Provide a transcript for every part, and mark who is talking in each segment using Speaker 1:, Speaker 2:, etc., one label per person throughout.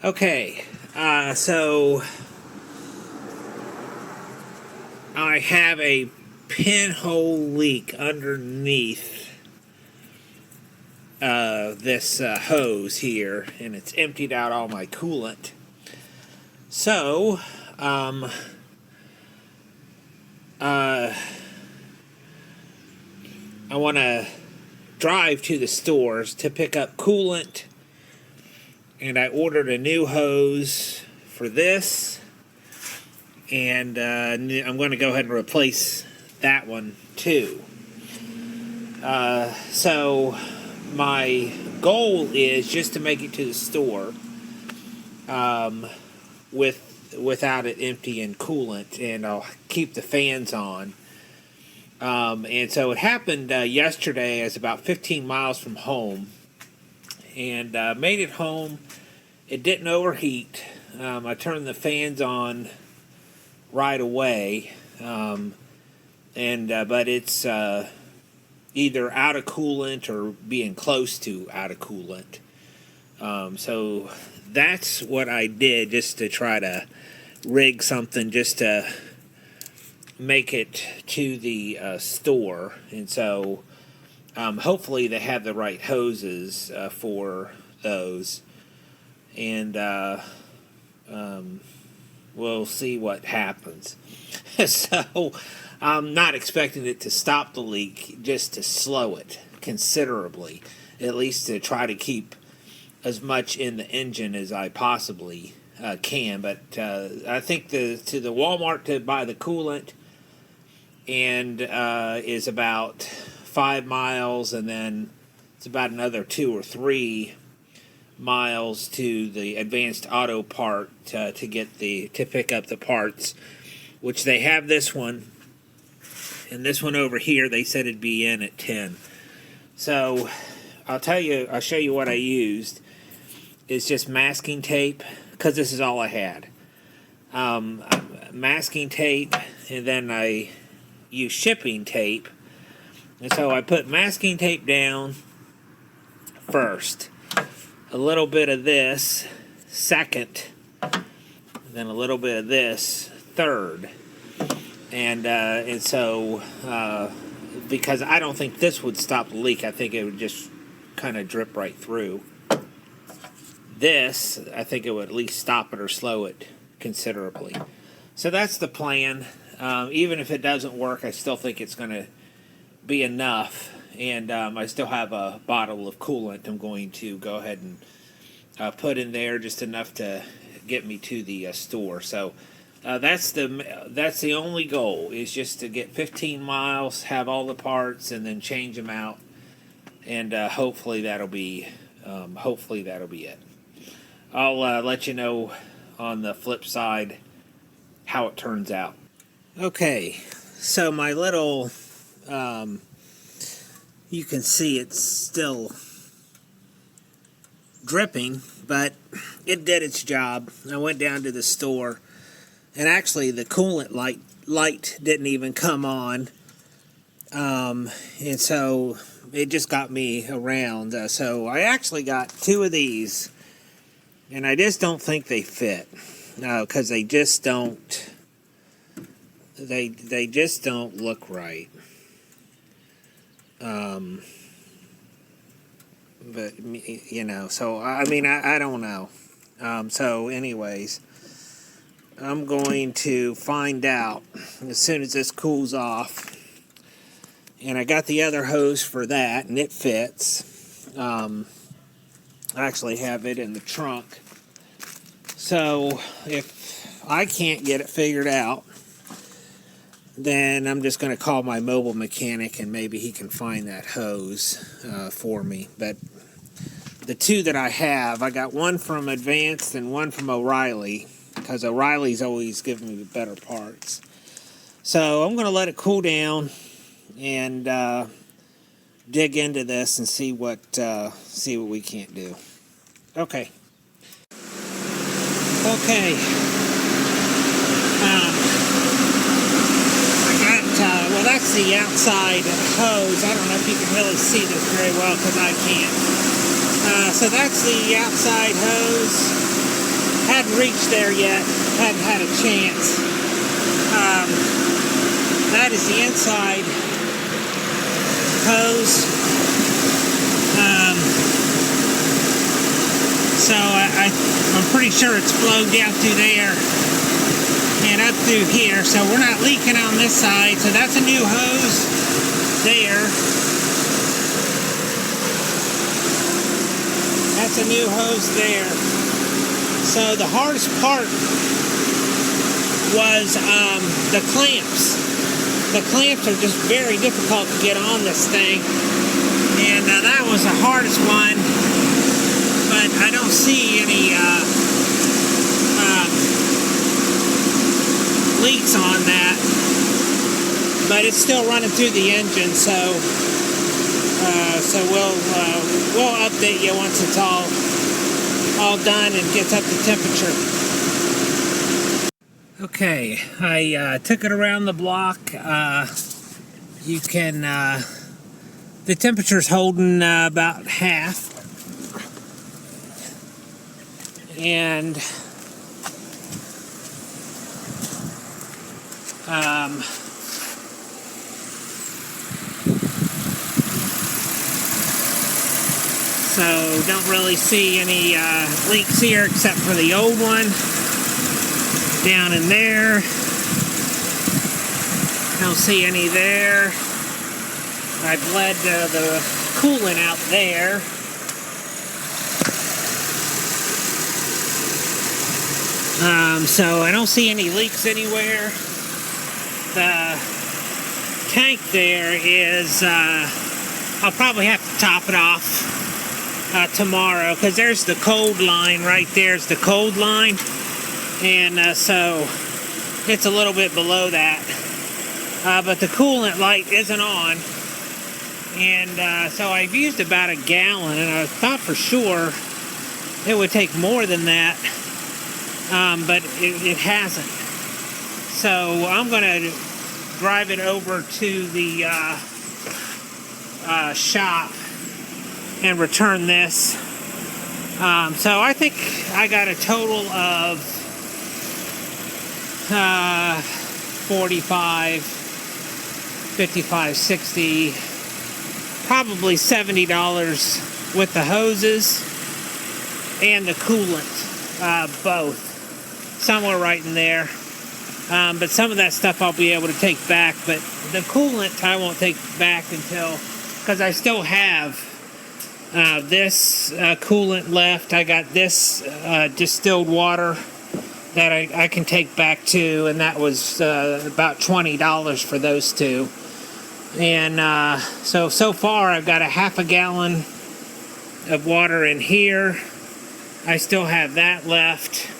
Speaker 1: Okay, so I have a pinhole leak underneath this hose here, and it's emptied out all my coolant. So, I want to drive to the stores to pick up coolant, and I ordered a new hose for this, and I'm going to go ahead and replace that one too. So my goal is just to make it to the store without it emptying coolant, and I'll keep the fans on. And so it happened yesterday. I was about 15 miles from home, and made it home. It didn't overheat. I turned the fans on right away, but it's either out of coolant or being close to out of coolant. So that's what I did, just to try to rig something just to make it to the store. And so hopefully they have the right hoses for those, and we'll see what happens. So I'm not expecting it to stop the leak, just to slow it considerably, at least to try to keep as much in the engine as I possibly can. But I think to the Walmart to buy the coolant and is about 5 miles, and then it's about another 2 or 3 miles to the Advanced Auto Part to pick up the parts, which they have this one, and this one over here they said it'd be in at 10. So I'll show you what I used. It's just masking tape, because this is all I had. Masking tape, and then I use shipping tape. And so I put masking tape down first, a little bit of this second, then a little bit of this third, and so because I don't think this would stop the leak, I think it would just kind of drip right through. This, I think it would at least stop it or slow it considerably. So that's the plan. Even if it doesn't work, I still think it's going to be enough. And I still have a bottle of coolant I'm going to go ahead and put in there, just enough to get me to the store. So that's the only goal, is just to get 15 miles, have all the parts, and then change them out. And hopefully that'll be it. I'll let you know on the flip side how it turns out. Okay, so my little, you can see it's still dripping, but it did its job. I went down to the store, and actually the coolant light didn't even come on, and so it just got me around. So I actually got 2 of these, and I just don't think they fit. No, because they just don't. They just don't look right. But you know, so I mean, I don't know. So anyways, I'm going to find out as soon as this cools off. And I got the other hose for that, and it fits. I actually have it in the trunk. So if I can't get it figured out, then I'm just going to call my mobile mechanic, and maybe he can find that hose for me. But the 2 that I have, I got one from Advanced and one from O'Reilly, because O'Reilly's always giving me better parts. So I'm going to let it cool down and dig into this and see what we can't do. Okay. Well, that's the outside hose. I don't know if you can really see this very well, because I can't. So that's the outside hose. hadn't reached there yet. Hadn't had a chance. That is the inside hose. So I'm pretty sure it's flowed down through there and up through here. So we're not leaking on this side. So that's a new hose there. That's a new hose there. So the hardest part was the clamps. The clamps are just very difficult to get on this thing. And that was the hardest one. But I don't see any leaks on that. But it's still running through the engine, so we'll update you once it's all done and gets up to temperature. Okay, I took it around the block. You can the temperature's holding about half. And so don't really see any leaks here except for the old one down in there. Don't see any there. I bled the coolant out there. So I don't see any leaks anywhere. The tank there is, I'll probably have to top it off tomorrow, because there's the cold line right there's the cold line, and so it's a little bit below that. But the coolant light isn't on, and so I've used about a gallon, and I thought for sure it would take more than that. But it hasn't. So I'm going to drive it over to the shop and return this. So I think I got a total of 45, 55, 60, probably $70 with the hoses and the coolant, both. Somewhere right in there. But some of that stuff I'll be able to take back, but the coolant I won't take back until, because I still have this coolant left. I got this distilled water that I can take back too, and that was about $20 for those two. And so far I've got a half a gallon of water in here. I still have that left.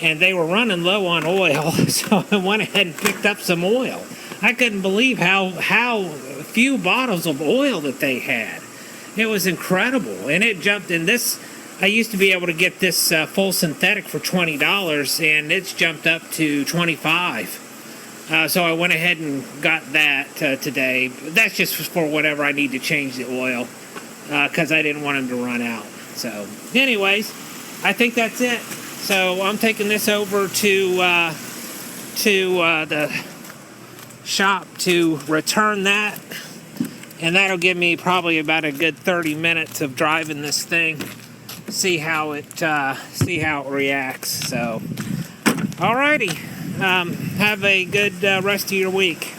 Speaker 1: And they were running low on oil, so I went ahead and picked up some oil. I couldn't believe how few bottles of oil that they had. It was incredible, and it jumped in this. I used to be able to get this full synthetic for $20, and it's jumped up to $25. So I went ahead and got that today. That's just for whatever I need to change the oil, because I didn't want them to run out. So, anyways, I think that's it. So I'm taking this over to the shop to return that, and that'll give me probably about a good 30 minutes of driving this thing, see how it reacts. So, alrighty, have a good rest of your week.